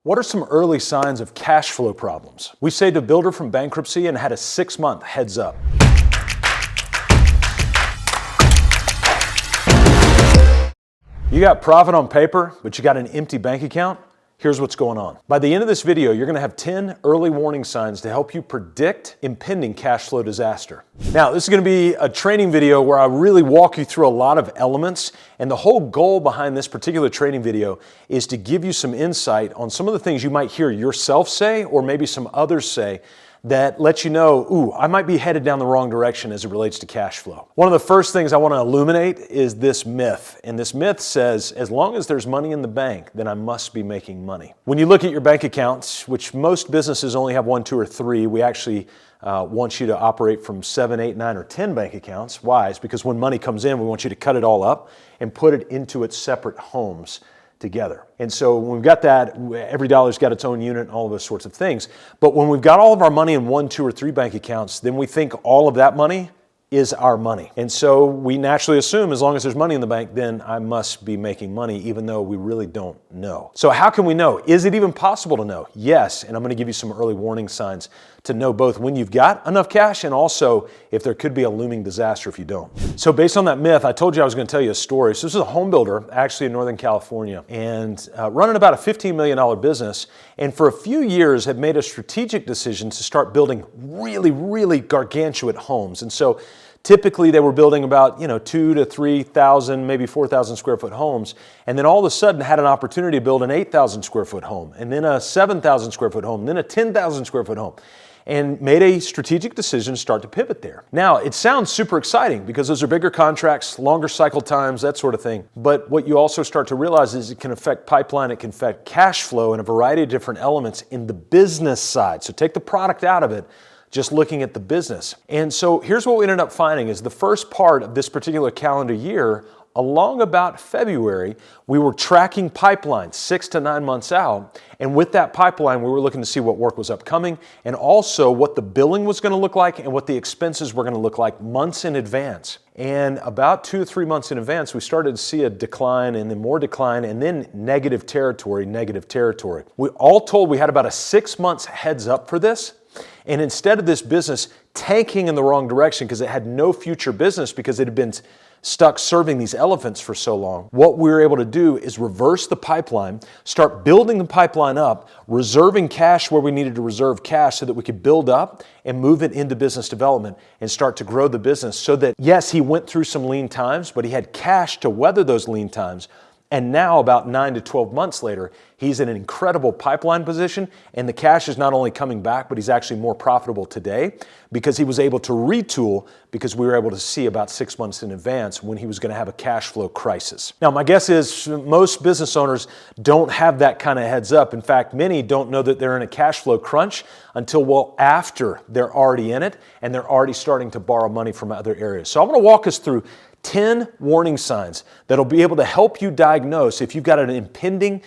What are some early signs of cash flow problems? We saved a builder from bankruptcy and had a 6-month heads up. You got profit on paper, but you got an empty bank account? Here's what's going on. By the end of this video, you're gonna have 10 early warning signs to help you predict impending cash flow disaster. Now, this is gonna be a training video where I really walk you through a lot of elements, and the whole goal behind this particular training video is to give you some insight on some of the things you might hear yourself say, or maybe some others say, that lets you know, ooh, I might be headed down the wrong direction as it relates to cash flow. One of the first things I want to illuminate is this myth. And this myth says, as long as there's money in the bank, then I must be making money. When you look at your bank accounts, which most businesses only have 1, 2, or 3, we actually want you to operate from 7, 8, 9, or 10 bank accounts. Why? It's because when money comes in, we want you to cut it all up and put it into its separate homes together. And so when we've got that, every dollar's got its own unit and all of those sorts of things. But when we've got all of our money in 1, 2, or 3 bank accounts, then we think all of that money is our money. And so we naturally assume as long as there's money in the bank, then I must be making money, even though we really don't know. So how can we know? Is it even possible to know? Yes, and I'm going to give you some early warning signs to know both when you've got enough cash and also if there could be a looming disaster if you don't. So based on that myth, I told you I was going to tell you a story. So this is a home builder actually in Northern California and running about a $15 million business, and for a few years have made a strategic decision to start building really, really gargantuan homes. And so typically they were building about 2,000 to 3,000, maybe 4,000 square foot homes, and then all of a sudden had an opportunity to build an 8,000 square foot home, and then a 7,000 square foot home, and then a 10,000 square foot home, and made a strategic decision to start to pivot there. Now, it sounds super exciting because those are bigger contracts, longer cycle times, that sort of thing. But what you also start to realize is it can affect pipeline, it can affect cash flow and a variety of different elements in the business side. So take the product out of it, just looking at the business. And so here's what we ended up finding is the first part of this particular calendar year, along about February, we were tracking pipelines 6 to 9 months out. And with that pipeline, we were looking to see what work was upcoming and also what the billing was going to look like and what the expenses were going to look like months in advance. And about 2 to 3 months in advance, we started to see a decline and then more decline and then negative territory. We all told we had about a 6 months heads up for this. And instead of this business tanking in the wrong direction because it had no future business because it had been stuck serving these elephants for so long, what we were able to do is reverse the pipeline, start building the pipeline up, reserving cash where we needed to reserve cash so that we could build up and move it into business development and start to grow the business so that, yes, he went through some lean times, but he had cash to weather those lean times. And now about 9 to 12 months later, he's in an incredible pipeline position and the cash is not only coming back, but he's actually more profitable today because he was able to retool because we were able to see about 6 months in advance when he was going to have a cash flow crisis. Now, my guess is most business owners don't have that kind of heads up. In fact, many don't know that they're in a cash flow crunch until well after they're already in it and they're already starting to borrow money from other areas. So I want to walk us through 10 warning signs that'll be able to help you diagnose if you've got an impending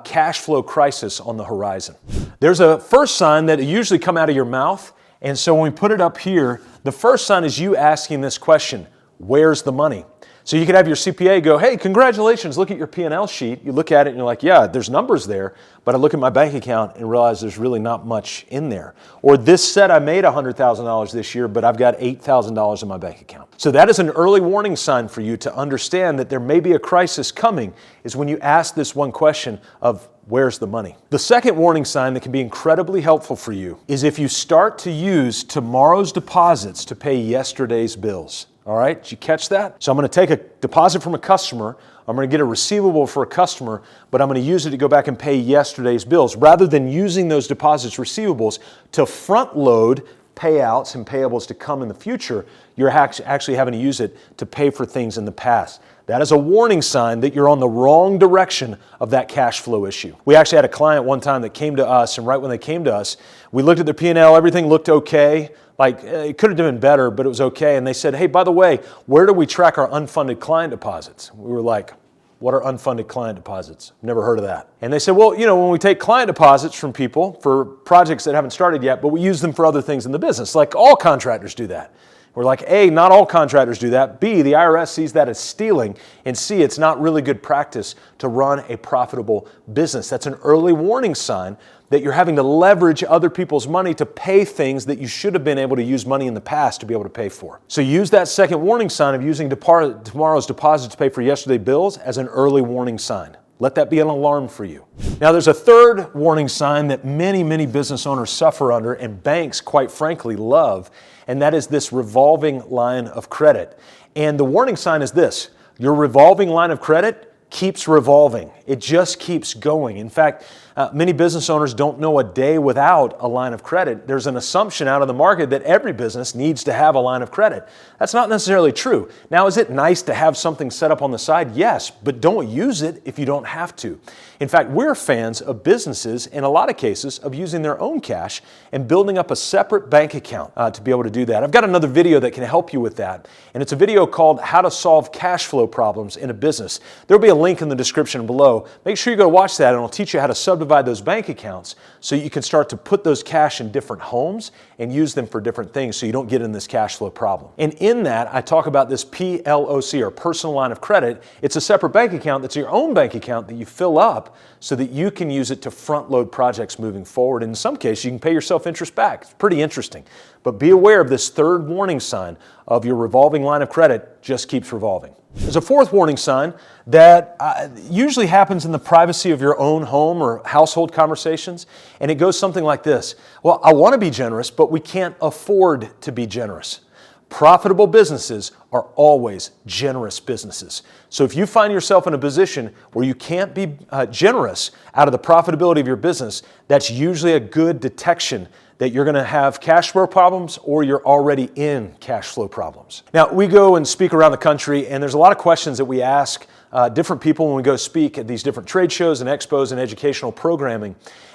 cash flow crisis on the horizon. There's a first sign that usually come out of your mouth, and so when we put it up here, the first sign is you asking this question, where's the money? So you could have your CPA go, hey, congratulations, look at your P&L sheet. You look at it and you're like, yeah, there's numbers there, but I look at my bank account and realize there's really not much in there. Or this said I made $100,000 this year, but I've got $8,000 in my bank account. So that is an early warning sign for you to understand that there may be a crisis coming is when you ask this one question of where's the money? The second warning sign that can be incredibly helpful for you is if you start to use tomorrow's deposits to pay yesterday's bills. All right, did you catch that? So I'm going to take a deposit from a customer, I'm going to get a receivable for a customer, but I'm going to use it to go back and pay yesterday's bills. Rather than using those deposits, receivables, to front load payouts and payables to come in the future, you're actually having to use it to pay for things in the past. That is a warning sign that you're on the wrong direction of that cash flow issue. We actually had a client one time that came to us, and right when they came to us, we looked at their P&L, everything looked okay. Like, it could have been better, but it was okay. And they said, hey, by the way, where do we track our unfunded client deposits? We were like, what are unfunded client deposits? Never heard of that. And they said, well, when we take client deposits from people for projects that haven't started yet, but we use them for other things in the business, like all contractors do that. We're like, A, not all contractors do that. B, the IRS sees that as stealing. And C, it's not really good practice to run a profitable business. That's an early warning sign that you're having to leverage other people's money to pay things that you should have been able to use money in the past to be able to pay for. So use that second warning sign of using tomorrow's deposit to pay for yesterday's bills as an early warning sign. Let that be an alarm for you. Now, there's a third warning sign that many business owners suffer under, and banks, quite frankly, love, and that is this revolving line of credit. And the warning sign is this: your revolving line of credit keeps revolving. It just keeps going. In fact, many business owners don't know a day without a line of credit. There's an assumption out of the market that every business needs to have a line of credit. That's not necessarily true. Now, is it nice to have something set up on the side? Yes, but don't use it if you don't have to. In fact, we're fans of businesses, in a lot of cases, of using their own cash and building up a separate bank account to be able to do that. I've got another video that can help you with that, and it's a video called How to Solve Cash Flow Problems in a Business. There'll be a link in the description below. Make sure you go watch that, and it'll teach you how to subdivide those bank accounts so you can start to put those cash in different homes and use them for different things so you don't get in this cash flow problem. And in that, I talk about this PLOC, or personal line of credit. It's a separate bank account that's your own bank account that you fill up so that you can use it to front load projects moving forward. In some cases, you can pay yourself interest back. It's pretty interesting. But be aware of this third warning sign of your revolving line of credit just keeps revolving. There's a fourth warning sign that usually happens in the privacy of your own home or household conversations, and it goes something like this. Well, I want to be generous, but we can't afford to be generous. Profitable businesses are always generous businesses. So if you find yourself in a position where you can't be generous out of the profitability of your business, that's usually a good detection that you're going to have cash flow problems or you're already in cash flow problems. Now, we go and speak around the country, and there's a lot of questions that we ask different people when we go speak at these different trade shows and expos and educational programming.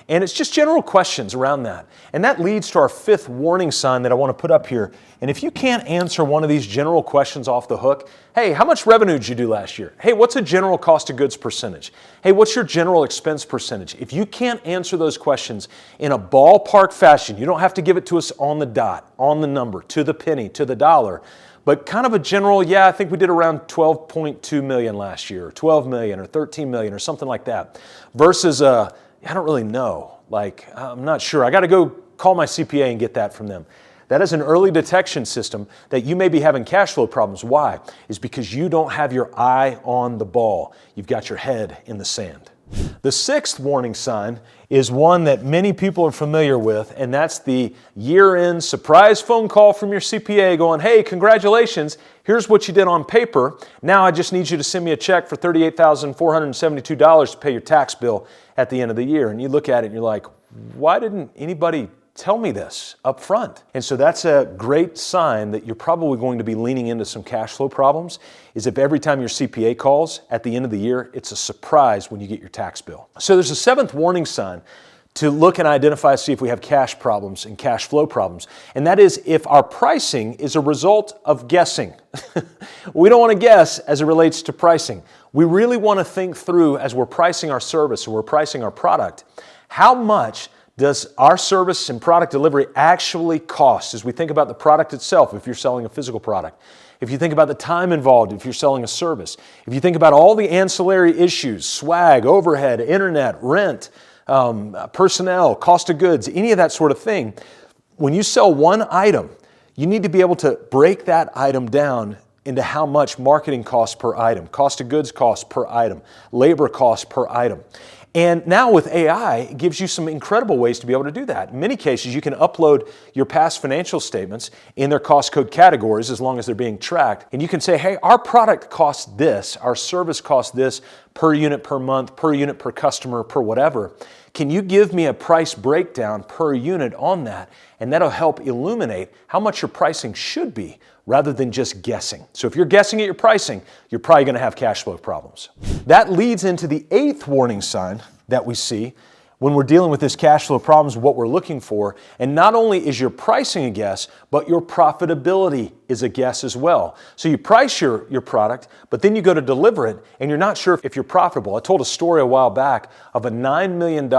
And it's just general questions around that. And that leads to our fifth warning sign that I want to put up here. And if you can't answer one of these general questions off the hook, hey, how much revenue did you do last year? Hey, what's a general cost of goods percentage? Hey, what's your general expense percentage? If you can't answer those questions in a ballpark fashion, you don't have to give it to us on the dot, on the number, to the penny, to the dollar, but kind of a general, yeah, I think we did around 12.2 million last year, or 12 million, or 13 million, or something like that, versus I don't really know. Like, I'm not sure. I got to go call my CPA and get that from them. That is an early detection system that you may be having cash flow problems. Why? Is because you don't have your eye on the ball. You've got your head in the sand. The sixth warning sign is one that many people are familiar with, and that's the year-end surprise phone call from your CPA going, hey, congratulations, here's what you did on paper. Now I just need you to send me a check for $38,472 to pay your tax bill at the end of the year. And you look at it and you're like, why didn't anybody tell me this up front? And so that's a great sign that you're probably going to be leaning into some cash flow problems, is if every time your CPA calls at the end of the year, it's a surprise when you get your tax bill. So there's a seventh warning sign to look and identify, see if we have cash problems and cash flow problems. And that is if our pricing is a result of guessing. We don't want to guess as it relates to pricing. We really want to think through, as we're pricing our service or we're pricing our product, how much does our service and product delivery actually cost as we think about the product itself if you're selling a physical product? If you think about the time involved if you're selling a service, if you think about all the ancillary issues, swag, overhead, internet, rent, personnel, cost of goods, any of that sort of thing, when you sell one item, you need to be able to break that item down into how much marketing costs per item, cost of goods costs per item, labor costs per item. And now with AI, it gives you some incredible ways to be able to do that. In many cases, you can upload your past financial statements in their cost code categories as long as they're being tracked. And you can say, hey, our product costs this, our service costs this per unit per month, per unit per customer, per whatever. Can you give me a price breakdown per unit on that? And that'll help illuminate how much your pricing should be rather than just guessing. So if you're guessing at your pricing, you're probably going to have cash flow problems. That leads into the eighth warning sign that we see, when we're dealing with this cash flow problems, what we're looking for. And not only is your pricing a guess, but your profitability is a guess as well. So you price your product, but then you go to deliver it, and you're not sure if you're profitable. I told a story a while back of a $9 million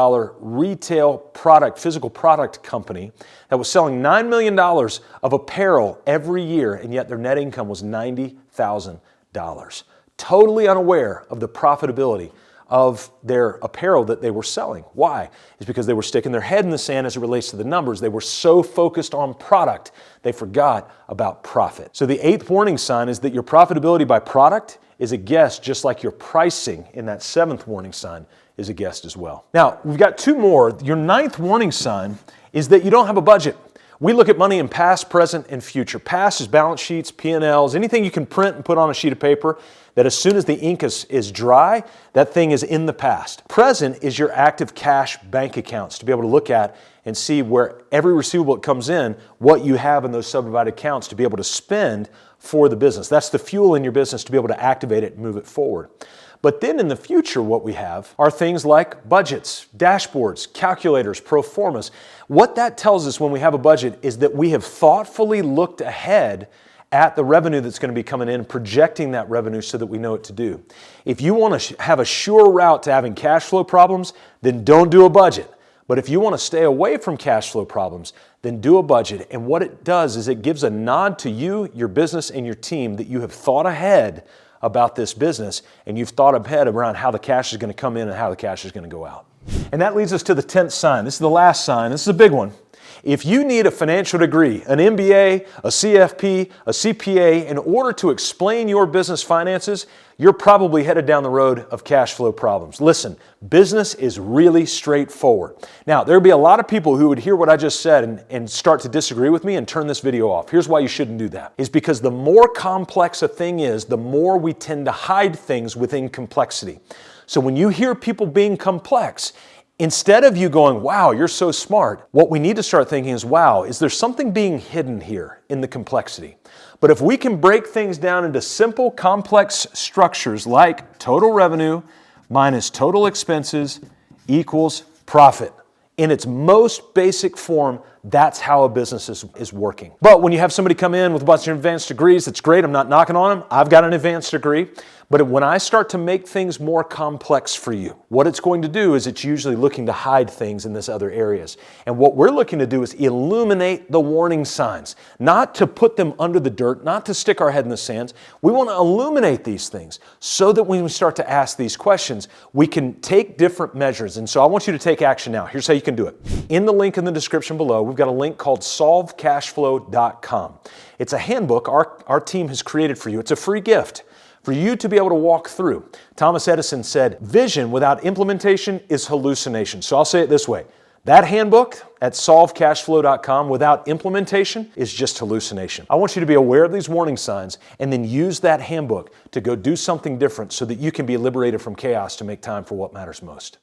retail product, physical product company that was selling $9 million of apparel every year, and yet their net income was $90,000. Totally unaware of the profitability of their apparel that they were selling. Why? It's because they were sticking their head in the sand as it relates to the numbers. They were so focused on product, they forgot about profit. So the 8th warning sign is that your profitability by product is a guess, just like your pricing in that 7th warning sign is a guess as well. Now, we've got 2 more. Your 9th warning sign is that you don't have a budget. We look at money in past, present, and future. Past is balance sheets, P&Ls, anything you can print and put on a sheet of paper that as soon as the ink is dry, that thing is in the past. Present is your active cash bank accounts to be able to look at and see where every receivable that comes in, what you have in those subdivided accounts to be able to spend for the business. That's the fuel in your business to be able to activate it and move it forward. But then in the future, what we have are things like budgets, dashboards, calculators, pro formas. What that tells us when we have a budget is that we have thoughtfully looked ahead at the revenue that's going to be coming in, projecting that revenue so that we know what to do. If you want to have a sure route to having cash flow problems, then don't do a budget. But if you want to stay away from cash flow problems, then do a budget. And what it does is it gives a nod to you, your business, and your team that you have thought ahead about this business, and you've thought ahead around how the cash is going to come in and how the cash is going to go out. And that leads us to the 10th sign. This is the last sign. This is a big one. If you need a financial degree, an MBA, a CFP, a CPA, in order to explain your business finances, you're probably headed down the road of cash flow problems. Listen, business is really straightforward. Now, there'll be a lot of people who would hear what I just said and start to disagree with me and turn this video off. Here's why you shouldn't do that. Is because the more complex a thing is, the more we tend to hide things within complexity. So when you hear people being complex, instead of you going, wow, you're so smart, what we need to start thinking is, wow, is there something being hidden here in the complexity? But if we can break things down into simple, complex structures like total revenue minus total expenses equals profit. In its most basic form, that's how a business is working. But when you have somebody come in with a bunch of advanced degrees, that's great. I'm not knocking on them. I've got an advanced degree. But when I start to make things more complex for you, what it's going to do is it's usually looking to hide things in this other areas. And what we're looking to do is illuminate the warning signs, not to put them under the dirt, not to stick our head in the sands. We want to illuminate these things so that when we start to ask these questions, we can take different measures. And so I want you to take action now. Here's how you can do it. In the link in the description below, we've got a link called solvecashflow.com. It's a handbook our team has created for you. It's a free gift for you to be able to walk through. Thomas Edison said, vision without implementation is hallucination. So I'll say it this way. That handbook at solvecashflow.com without implementation is just hallucination. I want you to be aware of these warning signs and then use that handbook to go do something different so that you can be liberated from chaos to make time for what matters most.